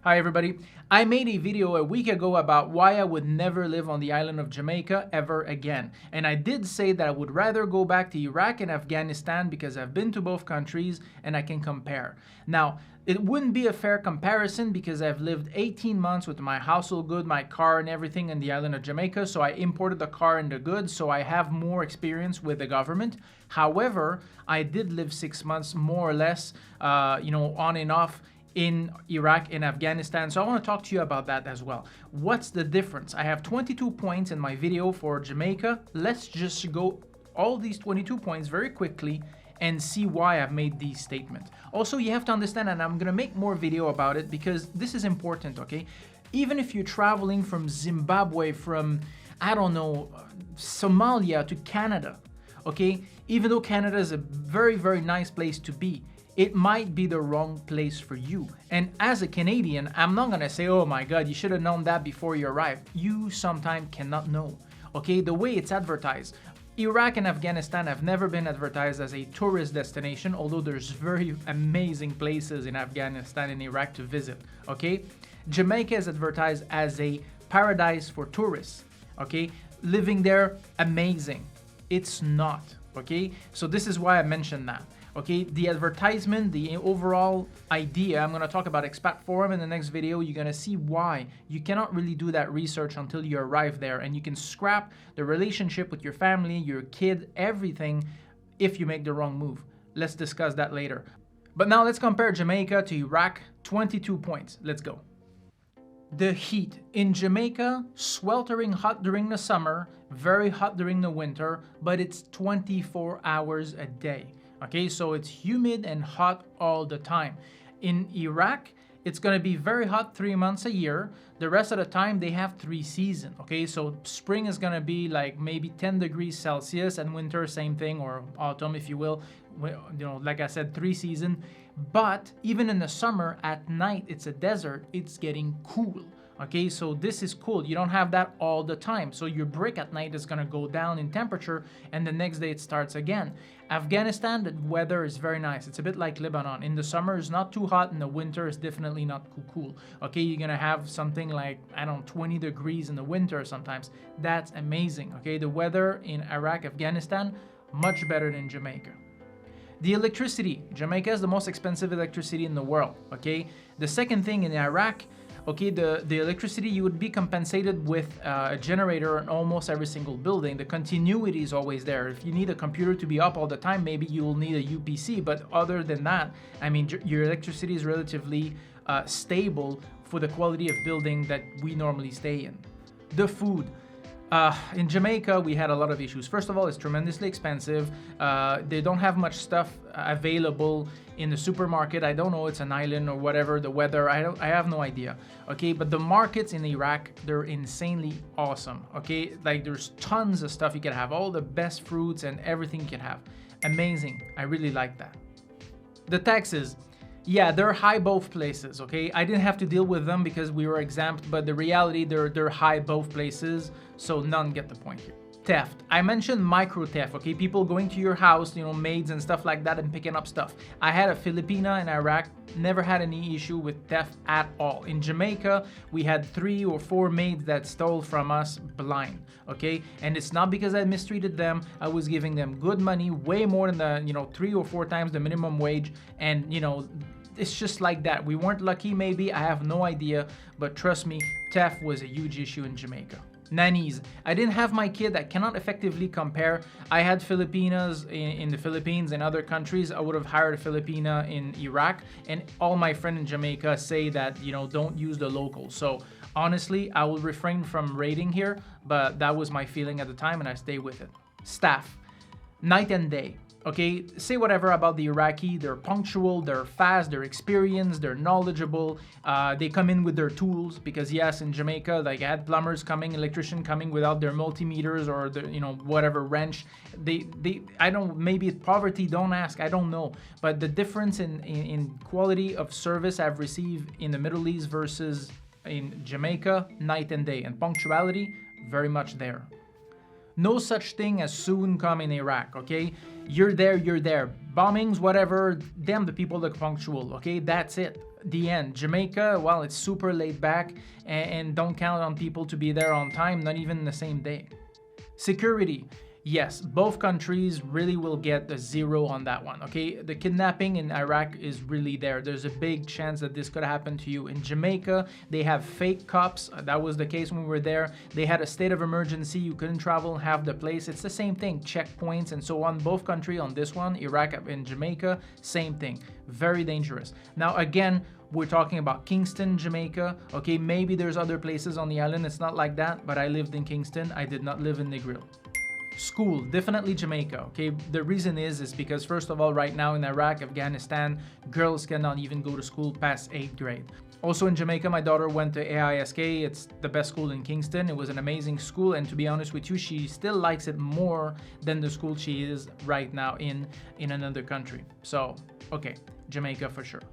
Hi everybody. I made a video a week ago about why I would never live on the island of Jamaica ever again. And I did say that I would rather go back to Iraq and Afghanistan because I've been to both countries and I can compare. Now, it wouldn't be a fair comparison because I've lived 18 months with my household good, my car and everything in the island of Jamaica. So I imported the car and the goods, so I have more experience with the government. However, I did live 6 months more or less, on and off in Iraq and Afghanistan. So I want to talk to you about that as well. What's the difference? I have 22 points in my video for Jamaica. Let's just go all these 22 points very quickly and see why I've made these statements. Also, you have to understand, and I'm gonna make more video about it because this is important, okay? Even if you're traveling from Zimbabwe, from, I don't know, Somalia to Canada, okay? Even though Canada is a very, very nice place to be, it might be the wrong place for you. And as a Canadian, I'm not gonna say, oh my God, you should have known that before you arrived. You sometimes cannot know, okay? The way it's advertised. Iraq and Afghanistan have never been advertised as a tourist destination, although there's very amazing places in Afghanistan and Iraq to visit, okay? Jamaica is advertised as a paradise for tourists, okay? Living there, amazing. It's not, okay? So this is why I mentioned that. Okay, the advertisement, the overall idea, I'm gonna talk about expat forum in the next video. You're gonna see why you cannot really do that research until you arrive there, and you can scrap the relationship with your family, your kid, everything if you make the wrong move. Let's discuss that later. But now let's compare Jamaica to Iraq. 22 points, let's go. The heat in Jamaica, sweltering hot during the summer, very hot during the winter, but it's 24 hours a day. Okay, so it's humid and hot all the time. In Iraq, it's gonna be very hot 3 months a year. The rest of the time, they have 3 seasons. Okay, so spring is gonna be like maybe 10 degrees Celsius, and winter, same thing, or autumn, if you will. Like I said, 3 seasons. But even in the summer, at night, it's a desert, it's getting cool. Okay, so this is cool. You don't have that all the time. So your brick at night is gonna go down in temperature and the next day it starts again. Afghanistan, the weather is very nice. It's a bit like Lebanon. In the summer, it's not too hot. In the winter, it's definitely not too cool. Okay, you're gonna have something like, 20 degrees in the winter sometimes. That's amazing. Okay, the weather in Iraq, Afghanistan, much better than Jamaica. The electricity. Jamaica is the most expensive electricity in the world. Okay, the second thing in Iraq, okay, the electricity, you would be compensated with a generator in almost every single building. The continuity is always there. If you need a computer to be up all the time, maybe you will need a UPC. But other than that, I mean, your electricity is relatively stable for the quality of building that we normally stay in. The food. In Jamaica, we had a lot of issues. First of all, it's tremendously expensive. They don't have much stuff available in the supermarket. I don't know, it's an island or whatever, the weather, I have no idea. Okay, but the markets in Iraq, they're insanely awesome. Okay, like there's tons of stuff you can have, all the best fruits and everything you can have. Amazing, I really like that. The taxes. Yeah, they're high both places, okay? I didn't have to deal with them because we were exempt, but the reality, they're high both places, so none get the point here. Theft. I mentioned micro theft, okay? People going to your house, maids and stuff like that and picking up stuff. I had a Filipina in Iraq, never had any issue with theft at all. In Jamaica, we had 3 or 4 maids that stole from us blind, okay? And it's not because I mistreated them. I was giving them good money, way more than the, 3 or 4 times the minimum wage, and, it's just like that. We weren't lucky, maybe, I have no idea, but trust me, theft was a huge issue in Jamaica. Nannies. I didn't have my kid. I cannot effectively compare. I had Filipinas in the Philippines and other countries. I would have hired a Filipina in Iraq, and all my friends in Jamaica say that, don't use the locals. So honestly, I will refrain from rating here, but that was my feeling at the time and I stay with it. Staff. Night and day. Okay, say whatever about the Iraqi, they're punctual, they're fast, they're experienced, they're knowledgeable, they come in with their tools, because yes, in Jamaica, like I had plumbers coming, electrician coming without their multimeters or their, whatever wrench. I don't, maybe it's poverty, don't ask, I don't know. But the difference in quality of service I've received in the Middle East versus in Jamaica, night and day, and punctuality, very much there. No such thing as soon come in Iraq, okay? You're there, you're there. Bombings, whatever, damn the people look punctual, okay? That's it. The end. Jamaica, well, it's super laid back and don't count on people to be there on time, not even the same day. Security. Yes, both countries really will get a 0 on that one, okay? The kidnapping in Iraq is really there. There's a big chance that this could happen to you. In Jamaica, they have fake cops. That was the case when we were there. They had a state of emergency. You couldn't travel half the place. It's the same thing, checkpoints and so on. Both countries on this one, Iraq and Jamaica, same thing. Very dangerous. Now, again, we're talking about Kingston, Jamaica. Okay, maybe there's other places on the island. It's not like that, but I lived in Kingston. I did not live in Negril. School, definitely Jamaica, okay? The reason is because first of all, right now in Iraq, Afghanistan, girls cannot even go to school past 8th grade. Also in Jamaica, my daughter went to AISK. It's the best school in Kingston. It was an amazing school, and to be honest with you, she still likes it more than the school she is right now in another country. So, okay, Jamaica for sure.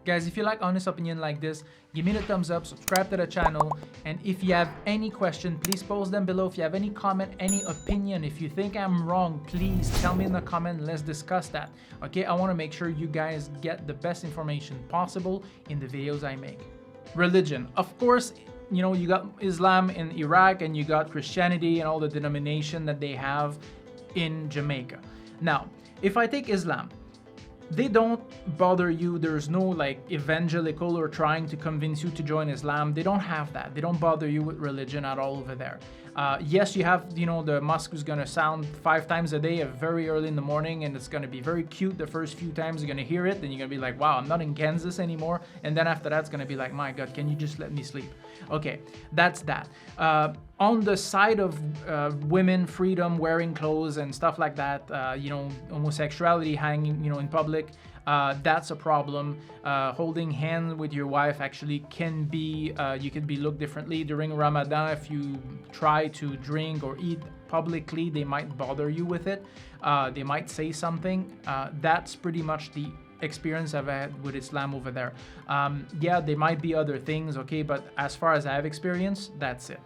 Guys, if you like honest opinion like this, give me the thumbs up, subscribe to the channel, and if you have any question, please post them below. If you have any comment, any opinion, if you think I'm wrong, please tell me in the comment. Let's discuss that. Okay, I want to make sure you guys get the best information possible in the videos I make. Religion, of course, you know, you got Islam in Iraq and you got Christianity and all the denomination that they have in Jamaica. Now, if I take Islam, they don't bother you. There's no like evangelical or trying to convince you to join Islam. They don't have that. They don't bother you with religion at all over there. Yes, you have, you know, the mosque is going to sound 5 times a day, very early in the morning, and it's going to be very cute the first few times you're going to hear it. Then you're going to be like, wow, I'm not in Kansas anymore. And then after that, it's going to be like, my God, can you just let me sleep? Okay, that's that. On the side of women, freedom, wearing clothes and stuff like that, you know, homosexuality hanging, you know, in public, that's a problem. Holding hands with your wife actually can be, you could be looked differently during Ramadan. If you try to drink or eat publicly, they might bother you with it. They might say something. That's pretty much the experience I've had with Islam over there. Yeah, there might be other things, okay, but as far as I've experienced, that's it.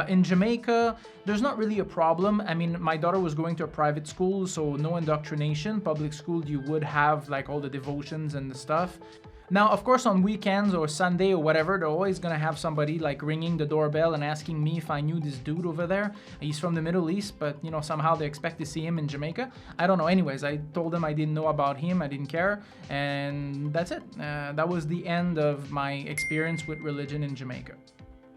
In Jamaica, there's not really a problem. I mean, my daughter was going to a private school, so no indoctrination. Public school, you would have like all the devotions and the stuff. Now, of course, on weekends or Sunday or whatever, they're always gonna have somebody like ringing the doorbell and asking me if I knew this dude over there. He's from the Middle East, but you know, somehow they expect to see him in Jamaica. I don't know. Anyways, I told them I didn't know about him. I didn't care. And that's it. That was the end of my experience with religion in Jamaica.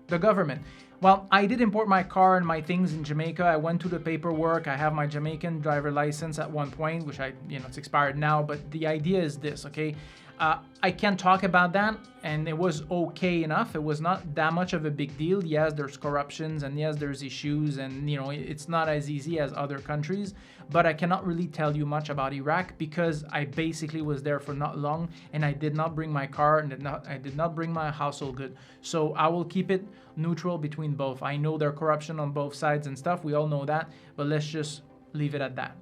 The government. Well, I did import my car and my things in Jamaica. I went through the paperwork. I have my Jamaican driver license at one point, which it's expired now. But the idea is this, okay? I can't talk about that, and it was okay enough. It was not that much of a big deal. Yes, there's corruptions, and yes, there's issues, and you know, it's not as easy as other countries. But I cannot really tell you much about Iraq because I basically was there for not long, and I did not bring my car, and I did not bring my household good. So I will keep it neutral between both. I know there's corruption on both sides and stuff. We all know that, but let's just leave it at that.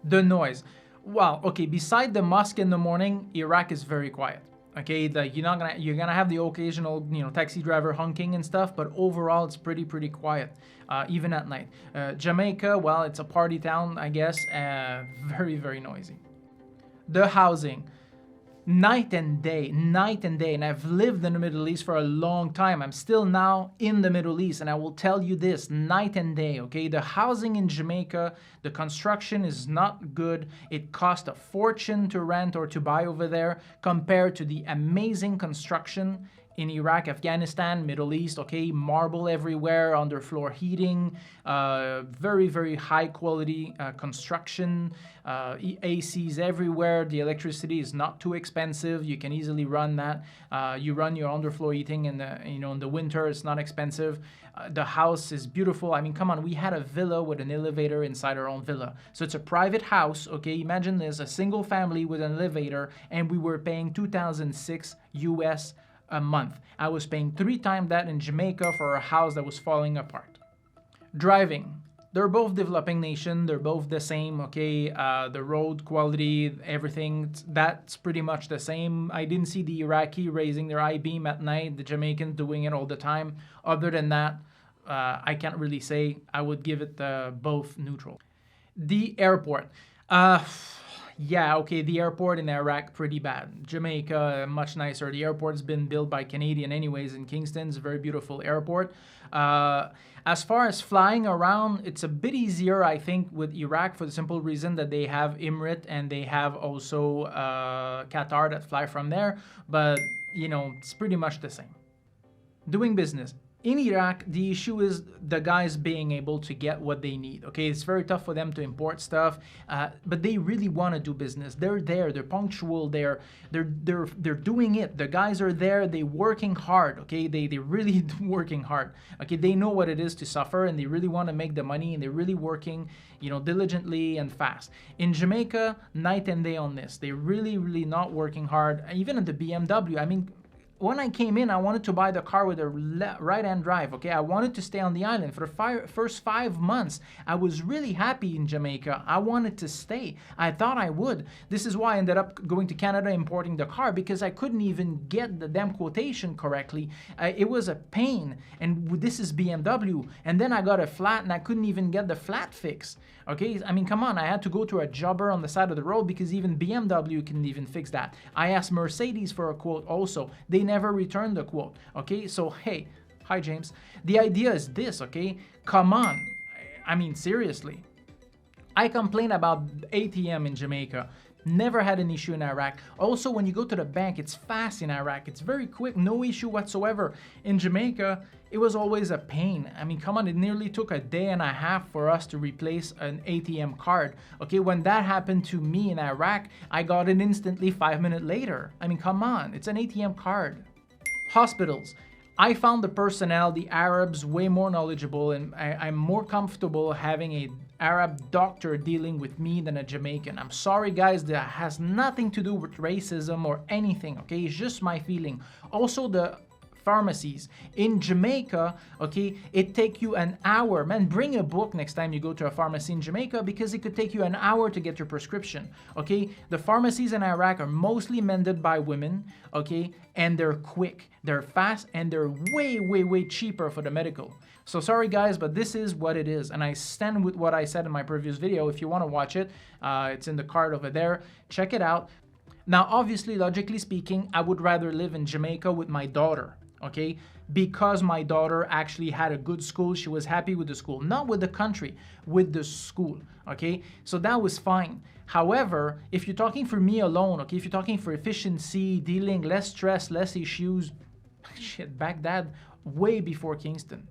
The noise. Well, okay, beside the mosque in the morning, Iraq is very quiet. Okay, like you're gonna have the occasional, you know, taxi driver honking and stuff, but overall it's pretty quiet, even at night. Jamaica, well, it's a party town, I guess. Very noisy. The housing. Night and day, and I've lived in the Middle East for a long time. I'm still now in the Middle East, and I will tell you this, night and day, okay? The housing in Jamaica, the construction is not good. It costs a fortune to rent or to buy over there compared to the amazing construction in Iraq, Afghanistan, Middle East, okay? Marble everywhere, underfloor heating, very high quality construction, ACs everywhere. The electricity is not too expensive. You can easily run that. You run your underfloor heating in the winter. It's not expensive. The house is beautiful. I mean, come on, we had a villa with an elevator inside our own villa. So it's a private house, okay? Imagine this, a single family with an elevator, and we were paying $2,006 US a month. I was paying 3 times that in Jamaica for a house that was falling apart. Driving. They're both developing nation. They're both the same, okay? The road quality, everything, that's pretty much the same. I didn't see the Iraqi raising their I-beam at night, the Jamaicans doing it all the time. Other than that, I can't really say. I would give it both neutral. The airport. Uh, yeah, okay, the airport in Iraq, pretty bad. Jamaica, much nicer. The airport's been built by Canadian anyways in Kingston. It's a very beautiful airport. As far as flying around, it's a bit easier, I think, with Iraq for the simple reason that they have Emirates and they have also Qatar that fly from there. But, you know, it's pretty much the same. Doing business. In Iraq, the issue is the guys being able to get what they need. Okay, it's very tough for them to import stuff, but they really want to do business. They're there. They're punctual. They're doing it. The guys are there. They're working hard. Okay, they really working hard. Okay, they know what it is to suffer, and they really want to make the money, and they're really working, you know, diligently and fast. In Jamaica, night and day on this. They're really not working hard. Even at the BMW, I mean, when I came in, I wanted to buy the car with a right-hand drive, okay? I wanted to stay on the island. For the first 5 months, I was really happy in Jamaica. I wanted to stay. I thought I would. This is why I ended up going to Canada importing the car, because I couldn't even get the damn quotation correctly. It was a pain, and this is BMW. And then I got a flat, and I couldn't even get the flat fixed, okay? I mean, come on. I had to go to a jobber on the side of the road because even BMW couldn't even fix that. I asked Mercedes for a quote also. They never returned the quote, okay? So, hey, hi, James. The idea is this, okay? Come on. I mean, seriously. I complain about ATM in Jamaica. Never had an issue in Iraq. Also, when you go to the bank, it's fast in Iraq. It's very quick, no issue whatsoever. In Jamaica, it was always a pain. I mean, come on, it nearly took a day and a half for us to replace an ATM card. Okay, when that happened to me in Iraq, I got it instantly 5 minutes later. I mean, come on, it's an ATM card. Hospitals. I found the personnel, the Arabs, way more knowledgeable, and I'm more comfortable having an Arab doctor dealing with me than a Jamaican. I'm sorry, guys, that has nothing to do with racism or anything, okay? It's just my feeling. Also, the pharmacies. In Jamaica, okay, it take you an hour. Man, bring a book next time you go to a pharmacy in Jamaica because it could take you an hour to get your prescription, okay? The pharmacies in Iraq are mostly mended by women, okay? And they're quick, they're fast, and they're way cheaper for the medical. So sorry guys, but this is what it is. And I stand with what I said in my previous video. If you want to watch it, it's in the card over there. Check it out. Now, obviously, logically speaking, I would rather live in Jamaica with my daughter, okay? Because my daughter actually had a good school. She was happy with the school, not with the country, with the school, okay? So that was fine. However, if you're talking for me alone, okay, if you're talking for efficiency, dealing, less stress, less issues, shit, Baghdad, way before Kingston.